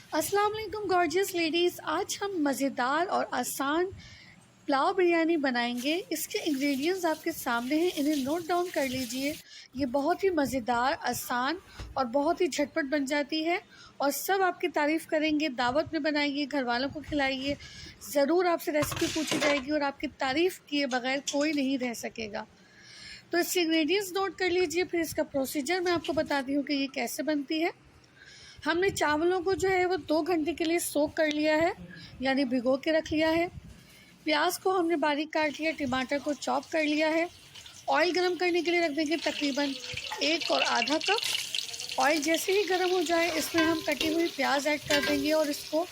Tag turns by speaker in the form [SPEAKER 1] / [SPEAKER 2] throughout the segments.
[SPEAKER 1] अस्सलाम वालेकुम gorgeous ladies. आज हम मज़ेदार और आसान पुलाव बिरयानी बनाएंगे। इसके इंग्रेडिएंट्स आपके सामने हैं, इन्हें नोट डाउन कर लीजिए। ये बहुत ही मज़ेदार, आसान और बहुत ही झटपट बन जाती है और सब आपकी तारीफ़ करेंगे। दावत में बनाइए, घर वालों को खिलाइए, ज़रूर आपसे रेसिपी पूछी जाएगी और आपकी तारीफ़ किए बगैर कोई नहीं रह सकेगा। तो इसके इंग्रेडिएंट्स नोट कर लीजिए, फिर इसका प्रोसीजर मैं आपको बताती हूँ कि ये कैसे बनती है। हमने चावलों को जो है वो 2 घंटे के लिए सोक कर लिया है, यानी भिगो के रख लिया है। प्याज को हमने बारीक काट लिया, टमाटर को चॉप कर लिया है। ऑयल गरम करने के लिए रख देंगे तकरीबन 1 और आधा कप। ऑयल जैसे ही गर्म हो जाए इसमें हम कटी हुई प्याज ऐड कर देंगे और इसको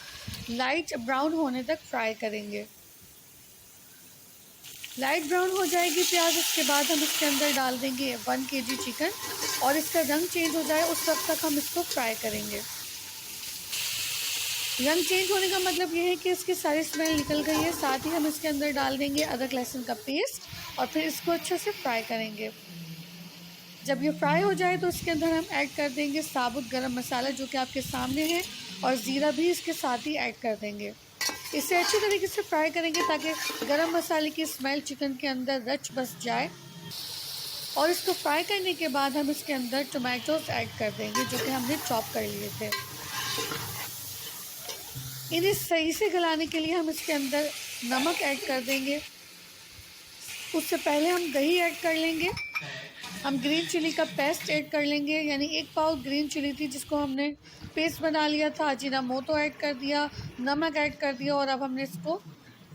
[SPEAKER 1] लाइट ब्राउन होने तक फ्राई करेंगे। लाइट ब्राउन हो जाएगी प्याज, उसके बाद हम इसके अंदर डाल देंगे 1 kg चिकन और इसका रंग चेंज हो जाए उस वक्त तक हम इसको फ्राई करेंगे। रंग चेंज होने का मतलब ये है कि इसकी सारी स्मेल निकल गई है। साथ ही हम इसके अंदर डाल देंगे अदरक लहसुन का पेस्ट और फिर इसको अच्छे से फ्राई करेंगे। जब ये फ्राई हो जाए तो इसके अंदर हम ऐड कर देंगे साबुत गरम मसाला, जो कि आपके सामने है, और ज़ीरा भी इसके साथ ही ऐड कर देंगे। इसे अच्छी तरीके से फ्राई करेंगे ताकि गरम मसाले की स्मेल चिकन के अंदर रच बस जाए। और इसको फ्राई करने के बाद हम इसके अंदर टमाटोस ऐड कर देंगे, जो कि हमने चॉप कर लिए थे। इन्हें सही से गलाने के लिए हम इसके अंदर नमक ऐड कर देंगे। उससे पहले हम दही ऐड कर लेंगे। हम ग्रीन चिली का पेस्ट ऐड कर लेंगे, यानी 1 पाव ग्रीन चिली थी जिसको हमने पेस्ट बना लिया था। अजीनामोटो ऐड कर दिया, नमक ऐड कर दिया और अब हमने इसको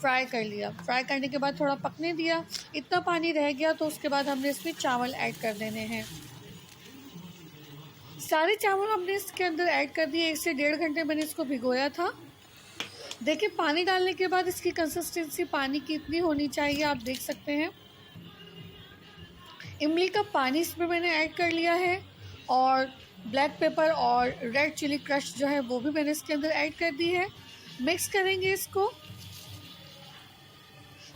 [SPEAKER 1] फ्राई कर लिया। फ्राई करने के बाद थोड़ा पकने दिया, इतना पानी रह गया तो उसके बाद हमने इसमें चावल ऐड कर देने हैं। सारे चावल हमने इसके अंदर ऐड कर दिए। 1 से 1.5 घंटे मैंने इसको भिगोया था। देखिए, पानी डालने के बाद इसकी कंसिस्टेंसी पानी की इतनी होनी चाहिए, आप देख सकते हैं। इमली का पानी इसमें मैंने ऐड कर लिया है और ब्लैक पेपर और रेड चिली क्रश जो है वो भी मैंने इसके अंदर ऐड कर दी है। मिक्स करेंगे इसको।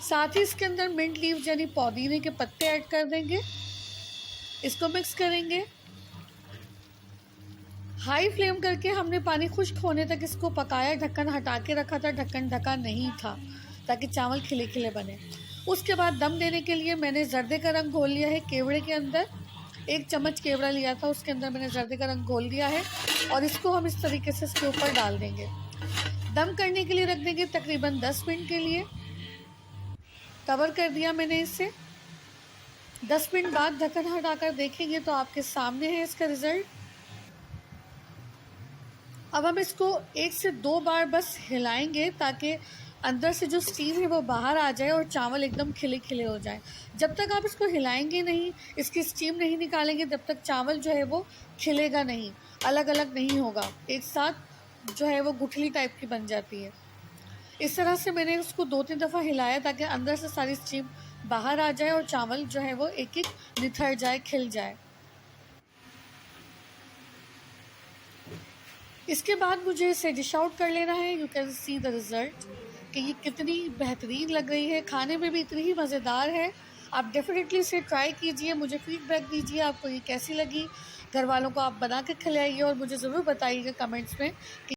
[SPEAKER 1] साथ ही इसके अंदर मिंट लीव यानी पुदीने के पत्ते ऐड कर देंगे। इसको मिक्स करेंगे। हाई फ्लेम करके हमने पानी खुश्क होने तक इसको पकाया। ढक्कन हटा के रखा था, ढक्कन ढका नहीं था ताकि चावल खिले खिले बने। उसके बाद दम देने के लिए मैंने जर्दे का रंग घोल लिया है केवड़े के अंदर। 1 चम्मच केवड़ा लिया था, उसके अंदर मैंने जर्दे का रंग घोल दिया है और इसको हम इस तरीके से इसके ऊपर डाल देंगे। दम करने के लिए रख देंगे तकरीबन 10 मिनट के लिए। कवर कर दिया मैंने इसे। 10 मिनट बाद ढक्कन हटाकर देखेंगे तो आपके सामने है इसका रिज़ल्ट। अब हम इसको 1 से 2 बार बस हिलाएंगे ताकि अंदर से जो स्टीम है वो बाहर आ जाए और चावल एकदम खिले खिले हो जाए। जब तक आप इसको हिलाएंगे नहीं, इसकी स्टीम नहीं निकालेंगे, तब तक चावल जो है वो खिलेगा नहीं, अलग अलग नहीं होगा, एक साथ जो है वो गुठली टाइप की बन जाती है। इस तरह से मैंने उसको 2-3 दफ़ा हिलाया ताकि अंदर से सारी स्टीम बाहर आ जाए और चावल जो है वो एक एक निथर जाए, खिल जाए। इसके बाद मुझे इसे डिश आउट कर लेना है। You can see the result कि ये कितनी बेहतरीन लग रही है, खाने में भी इतनी ही मज़ेदार है। आप डेफ़िनेटली इसे ट्राई कीजिए, मुझे फ़ीडबैक दीजिए आपको ये कैसी लगी। घर वालों को आप बना के खिलाइए और मुझे ज़रूर बताइएगा कमेंट्स में कि